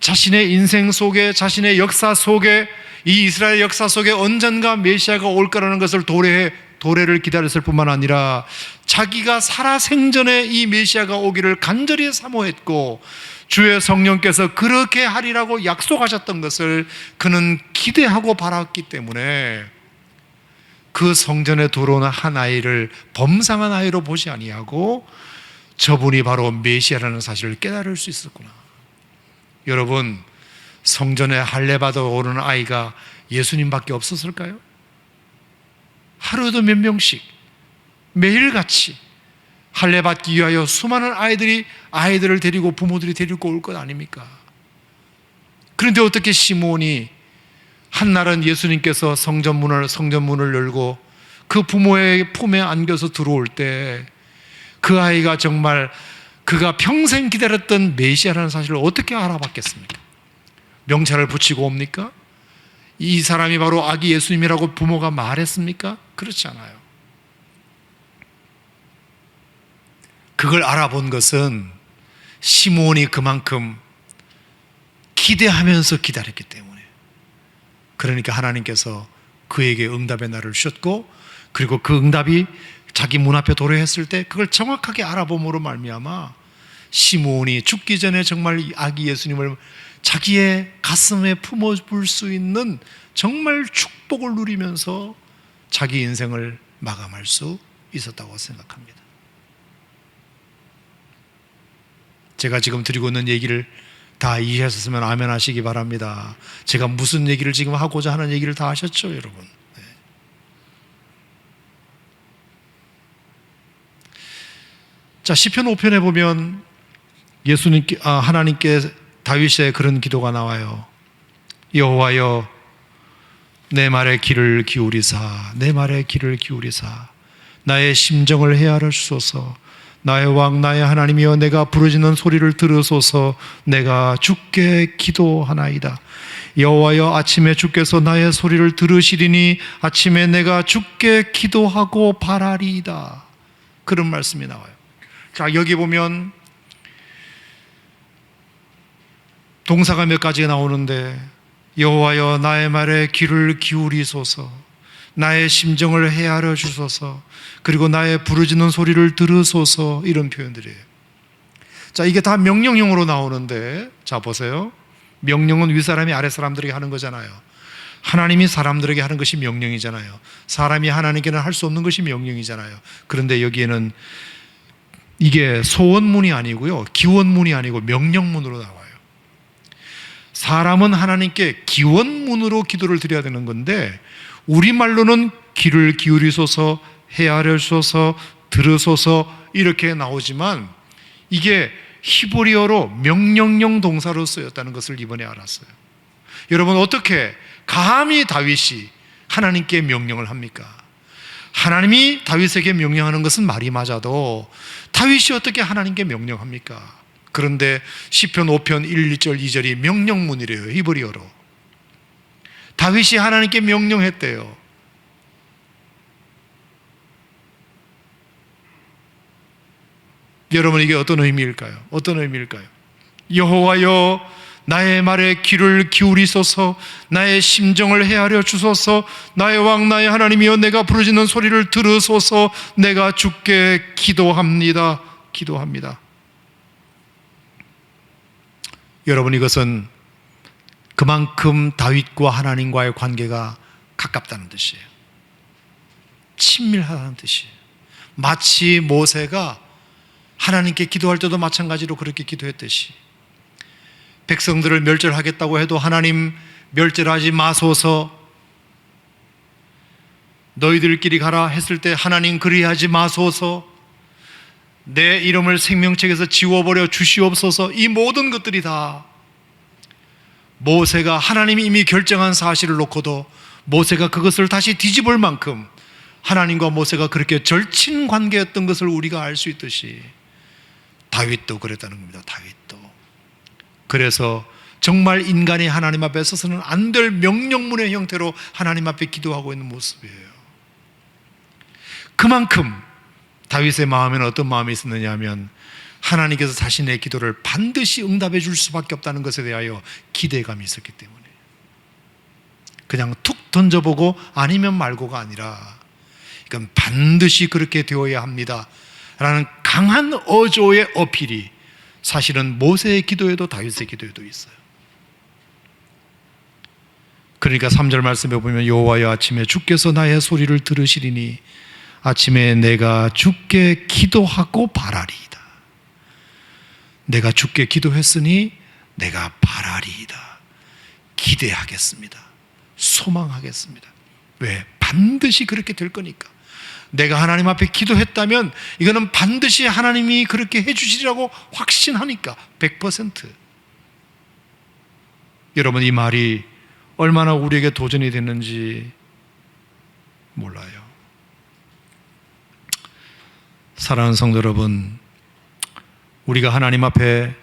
자신의 인생 속에, 자신의 역사 속에, 이 이스라엘 역사 속에 언젠가 메시아가 올 거라는 것을 도래를 기다렸을 뿐만 아니라 자기가 살아생전에 이 메시아가 오기를 간절히 사모했고 주의 성령께서 그렇게 하리라고 약속하셨던 것을 그는 기대하고 바랐기 때문에 그 성전에 들어오는 한 아이를 범상한 아이로 보지 아니하고 저분이 바로 메시아라는 사실을 깨달을 수 있었구나. 여러분, 성전에 할례받아 오는 아이가 예수님밖에 없었을까요? 하루에도 몇 명씩 매일같이 할례받기 위하여 수많은 아이들을 데리고 부모들이 데리고 올 것 아닙니까? 그런데 어떻게 시몬이 한날은 예수님께서 성전문을 열고 그 부모의 품에 안겨서 들어올 때 그 아이가 정말 그가 평생 기다렸던 메시아라는 사실을 어떻게 알아봤겠습니까? 명찰을 붙이고 옵니까? 이 사람이 바로 아기 예수님이라고 부모가 말했습니까? 그렇지 않아요. 그걸 알아본 것은 시몬이 그만큼 기대하면서 기다렸기 때문에, 그러니까 하나님께서 그에게 응답의 날을 주셨고, 그리고 그 응답이 자기 문 앞에 도래했을 때 그걸 정확하게 알아봄으로 말미암아 시몬이 죽기 전에 정말 아기 예수님을 자기의 가슴에 품어볼 수 있는 정말 축복을 누리면서 자기 인생을 마감할 수 있었다고 생각합니다. 제가 지금 드리고 있는 얘기를 다 이해하셨으면 아멘 하시기 바랍니다. 제가 무슨 얘기를 지금 하고자 하는 얘기를 다 하셨죠, 여러분? 네. 자, 시편 5편에 보면 하나님께 다윗의 그런 기도가 나와요. 여호와여, 내 말에 귀를 기울이사, 내 말에 귀를 기울이사, 나의 심정을 헤아려 주소서. 나의 왕, 나의 하나님이여, 내가 부르짖는 소리를 들으소서. 내가 주께 기도하나이다. 여호와여, 아침에 주께서 나의 소리를 들으시리니 아침에 내가 주께 기도하고 바라리이다. 그런 말씀이 나와요. 자, 여기 보면 동사가 몇 가지가 나오는데, 여호와여, 나의 말에 귀를 기울이소서, 나의 심정을 헤아려 주소서, 그리고 나의 부르짖는 소리를 들으소서, 이런 표현들이에요. 자, 이게 다 명령형으로 나오는데, 자, 보세요. 명령은 윗사람이 아랫사람들에게 하는 거잖아요. 하나님이 사람들에게 하는 것이 명령이잖아요. 사람이 하나님께는 할 수 없는 것이 명령이잖아요. 그런데 여기에는 이게 소원문이 아니고요, 기원문이 아니고 명령문으로 나와요. 사람은 하나님께 기원문으로 기도를 드려야 되는 건데, 우리말로는 귀를 기울이소서, 헤아려 주소서, 들으소서, 이렇게 나오지만 이게 히브리어로 명령형 동사로 쓰였다는 것을 이번에 알았어요. 여러분, 어떻게 감히 다윗이 하나님께 명령을 합니까? 하나님이 다윗에게 명령하는 것은 말이 맞아도 다윗이 어떻게 하나님께 명령합니까? 그런데 시편 5편 1, 2절, 2절이 명령문이래요. 히브리어로. 다윗이 하나님께 명령했대요. 여러분, 이게 어떤 의미일까요? 어떤 의미일까요? 여호와여, 나의 말에 귀를 기울이소서. 나의 심정을 헤아려 주소서. 나의 왕 나의 하나님이여, 내가 부르짖는 소리를 들으소서. 내가 주께 기도합니다. 기도합니다. 여러분, 이것은 그만큼 다윗과 하나님과의 관계가 가깝다는 뜻이에요. 친밀하다는 뜻이에요. 마치 모세가 하나님께 기도할 때도 마찬가지로 그렇게 기도했듯이, 백성들을 멸절하겠다고 해도 하나님 멸절하지 마소서, 너희들끼리 가라 했을 때 하나님 그리하지 마소서, 내 이름을 생명책에서 지워버려 주시옵소서, 이 모든 것들이 다 모세가 하나님이 이미 결정한 사실을 놓고도 모세가 그것을 다시 뒤집을 만큼 하나님과 모세가 그렇게 절친 관계였던 것을 우리가 알 수 있듯이 다윗도 그랬다는 겁니다. 다윗도. 그래서 정말 인간이 하나님 앞에 서서는 안 될 명령문의 형태로 하나님 앞에 기도하고 있는 모습이에요. 그만큼 다윗의 마음에는 어떤 마음이 있었느냐 하면, 하나님께서 자신의 기도를 반드시 응답해 줄 수밖에 없다는 것에 대하여 기대감이 있었기 때문에, 그냥 툭 던져보고 아니면 말고가 아니라, 이건 반드시 그렇게 되어야 합니다 라는 강한 어조의 어필이 사실은 모세의 기도에도 다윗의 기도에도 있어요. 그러니까 3절 말씀에 보면, 여호와여, 아침에 주께서 나의 소리를 들으시리니 아침에 내가 주께 기도하고 바라리이다. 내가 주께 기도했으니 내가 바라리이다. 기대하겠습니다. 소망하겠습니다. 왜? 반드시 그렇게 될 거니까. 내가 하나님 앞에 기도했다면 이거는 반드시 하나님이 그렇게 해주시리라고 확신하니까 100%. 여러분, 이 말이 얼마나 우리에게 도전이 됐는지 몰라요. 사랑하는 성도 여러분, 우리가 하나님 앞에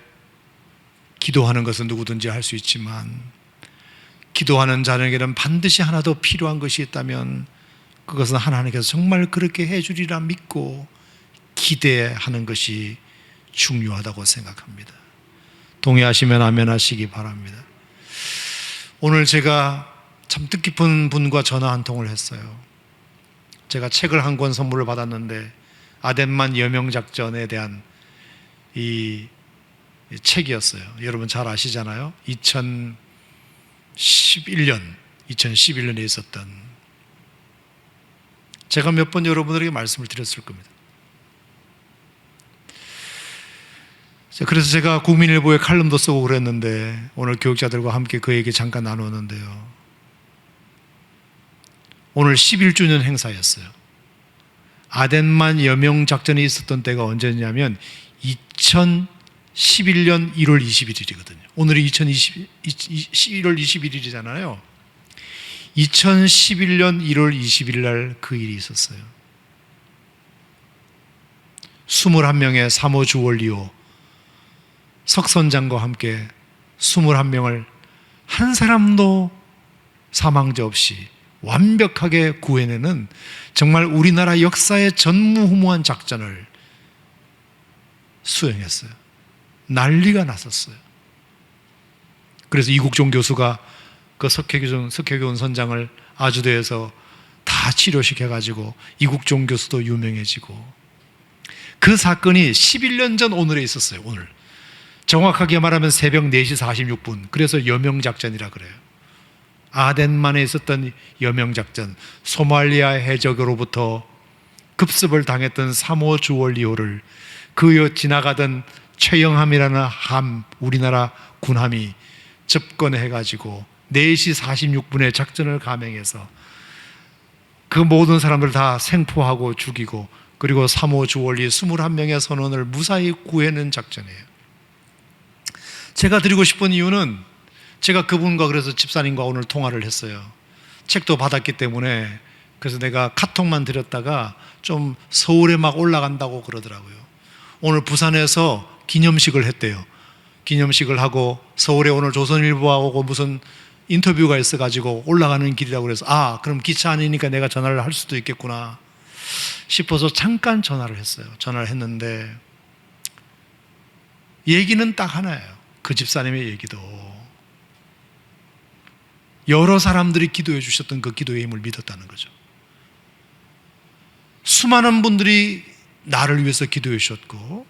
기도하는 것은 누구든지 할 수 있지만, 기도하는 자에게는 반드시 하나 더 필요한 것이 있다면 그것은 하나님께서 정말 그렇게 해주리라 믿고 기대하는 것이 중요하다고 생각합니다. 동의하시면 아멘 하시기 바랍니다. 오늘 제가 참 뜻깊은 분과 전화 한 통을 했어요. 제가 책을 한 권 선물을 받았는데, 아덴만 여명작전에 대한 이 책이었어요. 여러분 잘 아시잖아요. 2011년에 있었던, 제가 몇 번 여러분들에게 말씀을 드렸을 겁니다. 그래서 제가 국민일보에 칼럼도 쓰고 그랬는데, 오늘 교육자들과 함께 그 얘기 잠깐 나누었는데요. 오늘 11주년 행사였어요. 아덴만 여명작전이 있었던 때가 언제냐면 2011년 1월 21일이거든요. 오늘이 11월 21일이잖아요. 2011년 1월 20일 날 그 일이 있었어요. 21명의 사모 주월리오 석선장과 함께 21명을 한 사람도 사망자 없이 완벽하게 구해내는 정말 우리나라 역사의 전무후무한 작전을 수행했어요. 난리가 났었어요. 그래서 이국종 교수가 그 석혜교원 선장을 아주대에서 다 치료시켜가지고 이국종 교수도 유명해지고, 그 사건이 11년 전 오늘에 있었어요. 오늘 정확하게 말하면 새벽 4시 46분. 그래서 여명작전이라 그래요. 아덴만에 있었던 여명작전, 소말리아 해적으로부터 급습을 당했던 사모 주월리호를 그 지나가던 최영함이라는 우리나라 군함이 접근해가지고 4시 46분에 작전을 감행해서 그 모든 사람들 다 생포하고 죽이고, 그리고 사모 주월리 21명의 선원을 무사히 구해낸 작전이에요. 제가 드리고 싶은 이유는, 제가 그분과 그래서 집사님과 오늘 통화를 했어요. 책도 받았기 때문에. 그래서 내가 카톡만 드렸다가 좀 서울에 막 올라간다고 그러더라고요. 오늘 부산에서 기념식을 했대요. 기념식을 하고 서울에 오늘 조선일보하고 무슨 인터뷰가 있어가지고 올라가는 길이라고 그래서 그럼 기차 안이니까 내가 전화를 할 수도 있겠구나 싶어서 잠깐 전화를 했어요. 전화를 했는데 얘기는 딱 하나예요. 그 집사님의 얘기도 여러 사람들이 기도해 주셨던 그 기도의 힘을 믿었다는 거죠. 수많은 분들이 나를 위해서 기도해 주셨고,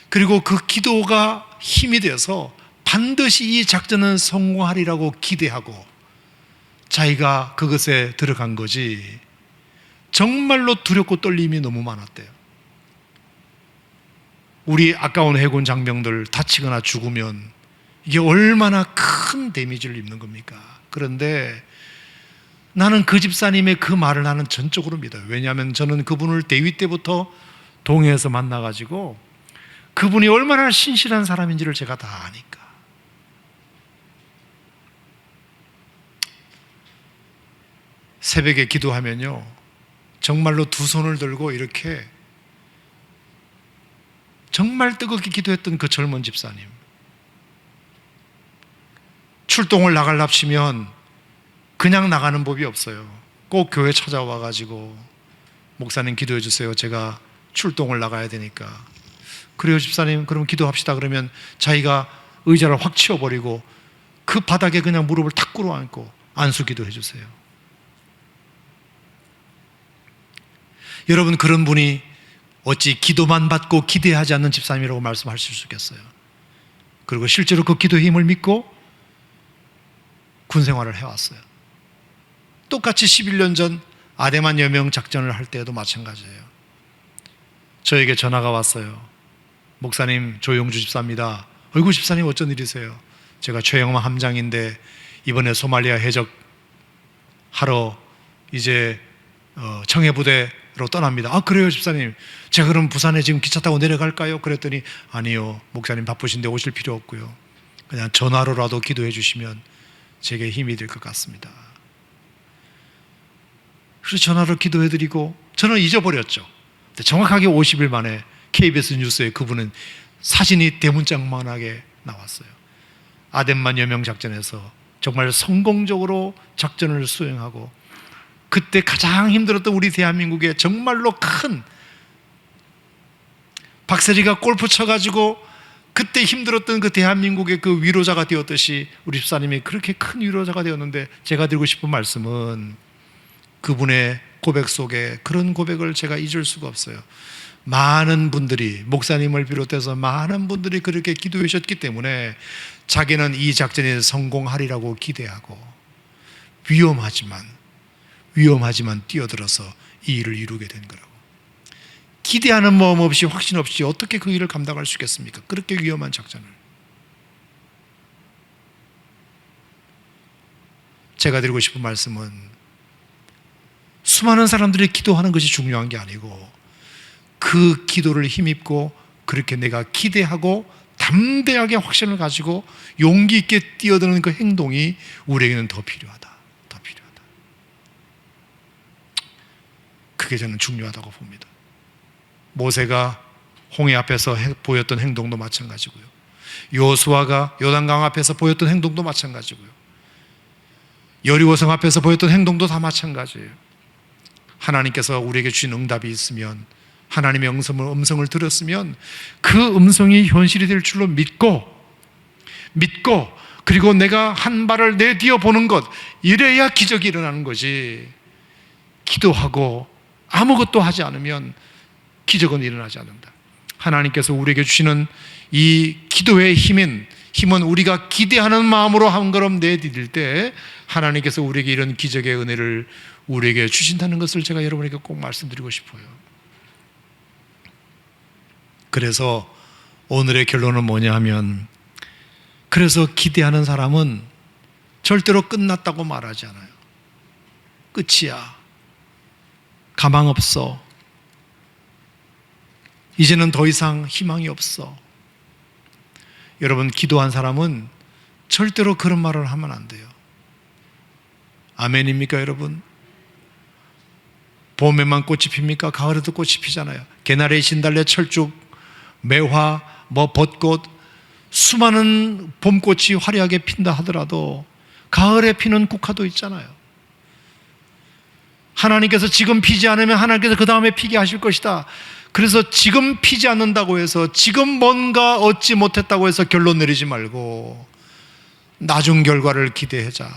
그리고 그 기도가 힘이 되어서 반드시 이 작전은 성공하리라고 기대하고 자기가 그것에 들어간 거지, 정말로 두렵고 떨림이 너무 많았대요. 우리 아까운 해군 장병들 다치거나 죽으면 이게 얼마나 큰 데미지를 입는 겁니까? 그런데 나는 그 집사님의 그 말을 나는 전적으로 믿어요. 왜냐하면 저는 그분을 대위 때부터 동해에서 만나가지고 그분이 얼마나 신실한 사람인지를 제가 다 아니까. 새벽에 기도하면요, 정말로 두 손을 들고 이렇게 정말 뜨겁게 기도했던 그 젊은 집사님, 출동을 나가려면 그냥 나가는 법이 없어요. 꼭 교회 찾아와 가지고 목사님 기도해 주세요, 제가 출동을 나가야 되니까. 그래요 집사님, 그럼 기도합시다. 그러면 자기가 의자를 확 치워버리고 그 바닥에 그냥 무릎을 탁 꿇어앉고 안수 기도해 주세요. 여러분, 그런 분이 어찌 기도만 받고 기대하지 않는 집사님이라고 말씀하실 수 있겠어요? 그리고 실제로 그 기도의 힘을 믿고 군생활을 해왔어요. 똑같이 11년 전 아데만 여명 작전을 할 때에도 마찬가지예요. 저에게 전화가 왔어요. 목사님, 조용주 집사입니다. 어이구 집사님, 어쩐 일이세요? 제가 최영만 함장인데 이번에 소말리아 해적 하러 이제 청해부대로 떠납니다. 그래요 집사님, 제가 그럼 부산에 지금 기차 타고 내려갈까요? 그랬더니 아니요, 목사님 바쁘신데 오실 필요 없고요, 그냥 전화로라도 기도해 주시면 제게 힘이 될 것 같습니다. 그래서 전화로 기도해 드리고 저는 잊어버렸죠. 근데 정확하게 50일 만에 KBS 뉴스에 그분은 사진이 대문짝만하게 나왔어요. 아덴만 여명 작전에서 정말 성공적으로 작전을 수행하고, 그때 가장 힘들었던 우리 대한민국에 정말로 큰, 박세리가 골프 쳐가지고 그때 힘들었던 그 대한민국의 그 위로자가 되었듯이 우리 집사님이 그렇게 큰 위로자가 되었는데, 제가 드리고 싶은 말씀은 그분의 고백 속에 그런 고백을 제가 잊을 수가 없어요. 많은 분들이, 목사님을 비롯해서 많은 분들이 그렇게 기도해 주셨기 때문에 자기는 이 작전에 성공하리라고 기대하고 위험하지만 뛰어들어서 이 일을 이루게 된 거라고. 기대하는 마음 없이, 확신 없이 어떻게 그 일을 감당할 수 있겠습니까? 그렇게 위험한 작전을. 제가 드리고 싶은 말씀은 수많은 사람들이 기도하는 것이 중요한 게 아니고, 그 기도를 힘입고 그렇게 내가 기대하고 담대하게 확신을 가지고 용기 있게 뛰어드는 그 행동이 우리에게는 더 필요하다. 그게 저는 중요하다고 봅니다. 모세가 홍해 앞에서 보였던 행동도 마찬가지고요, 여호수아가 요단강 앞에서 보였던 행동도 마찬가지고요, 여리고성 앞에서 보였던 행동도 다 마찬가지예요. 하나님께서 우리에게 주신 응답이 있으면, 하나님의 음성을 들었으면 그 음성이 현실이 될 줄로 믿고 그리고 내가 한 발을 내디뎌 보는 것, 이래야 기적이 일어나는 거지. 기도하고 아무것도 하지 않으면 기적은 일어나지 않는다. 하나님께서 우리에게 주시는 이 기도의 힘은 우리가 기대하는 마음으로 한 걸음 내디딜 때 하나님께서 우리에게 이런 기적의 은혜를 우리에게 주신다는 것을 제가 여러분에게 꼭 말씀드리고 싶어요. 그래서 오늘의 결론은 뭐냐 하면, 그래서 기대하는 사람은 절대로 끝났다고 말하지 않아요. 끝이야, 가망 없어, 이제는 더 이상 희망이 없어. 여러분, 기도한 사람은 절대로 그런 말을 하면 안 돼요. 아멘입니까 여러분? 봄에만 꽃이 핍니까? 가을에도 꽃이 피잖아요. 개나리, 진달래, 철쭉, 매화, 뭐 벚꽃, 수많은 봄꽃이 화려하게 핀다 하더라도 가을에 피는 국화도 있잖아요. 하나님께서 지금 피지 않으면 하나님께서 그 다음에 피게 하실 것이다. 그래서 지금 피지 않는다고 해서, 지금 뭔가 얻지 못했다고 해서 결론 내리지 말고 나중 결과를 기대하자.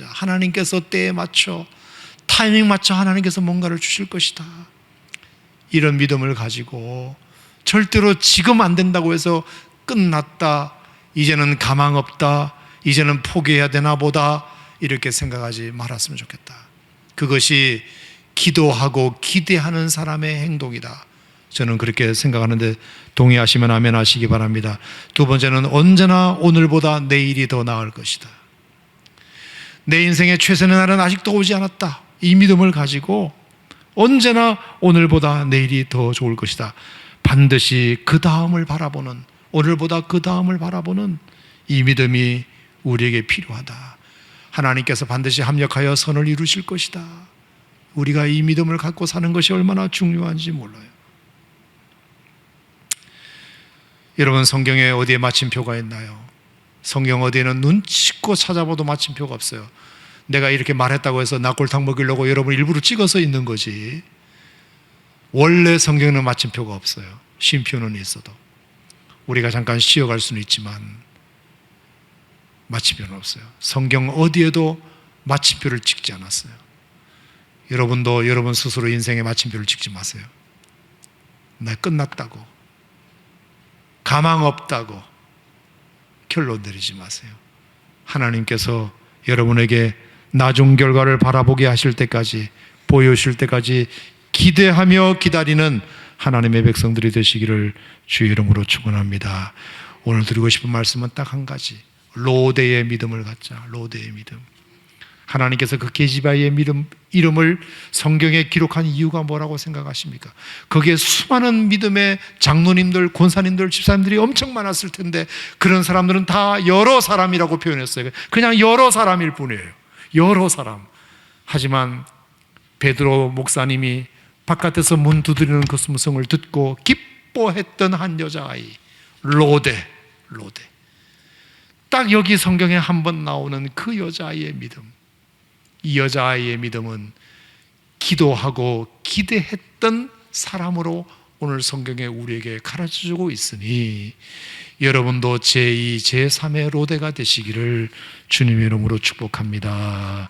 하나님께서 때에 맞춰, 타이밍 맞춰 하나님께서 뭔가를 주실 것이다. 이런 믿음을 가지고 절대로 지금 안 된다고 해서 끝났다, 이제는 가망 없다, 이제는 포기해야 되나 보다, 이렇게 생각하지 말았으면 좋겠다. 그것이 기도하고 기대하는 사람의 행동이다. 저는 그렇게 생각하는데 동의하시면 아멘 하시기 바랍니다. 두 번째는 언제나 오늘보다 내일이 더 나을 것이다. 내 인생의 최선의 날은 아직도 오지 않았다. 이 믿음을 가지고 언제나 오늘보다 내일이 더 좋을 것이다. 반드시 그 다음을 바라보는, 오늘보다 그 다음을 바라보는 이 믿음이 우리에게 필요하다. 하나님께서 반드시 합력하여 선을 이루실 것이다. 우리가 이 믿음을 갖고 사는 것이 얼마나 중요한지 몰라요. 여러분, 성경에 어디에 마침표가 있나요? 성경 어디에는 눈치껏 찾아봐도 마침표가 없어요. 내가 이렇게 말했다고 해서 낙골탕 먹이려고 여러분 일부러 찍어서 있는 거지, 원래 성경에는 마침표가 없어요. 쉼표는 있어도 우리가 잠깐 쉬어갈 수는 있지만 마침표는 없어요. 성경 어디에도 마침표를 찍지 않았어요. 여러분도 여러분 스스로 인생의 마침표를 찍지 마세요. 나 끝났다고, 가망 없다고 결론 내리지 마세요. 하나님께서 여러분에게 나중 결과를 바라보게 하실 때까지, 보여주실 때까지 기대하며 기다리는 하나님의 백성들이 되시기를 주의 이름으로 축원합니다. 오늘 드리고 싶은 말씀은 딱 한 가지, 로데의 믿음을 갖자. 로데의 믿음. 하나님께서 그 게시바의 이름을 성경에 기록한 이유가 뭐라고 생각하십니까? 거기에 수많은 믿음의 장로님들, 권사님들, 집사님들이 엄청 많았을 텐데 그런 사람들은 다 여러 사람이라고 표현했어요. 그냥 여러 사람일 뿐이에요. 여러 사람. 하지만 베드로 목사님이 바깥에서 문 두드리는 그 음성을 듣고 기뻐했던 한 여자아이, 로데. 딱 여기 성경에 한 번 나오는 그 여자아이의 믿음. 이 여자아이의 믿음은 기도하고 기대했던 사람으로 오늘 성경에 우리에게 가르쳐주고 있으니 여러분도 제2, 제3의 로데가 되시기를 주님의 이름으로 축복합니다.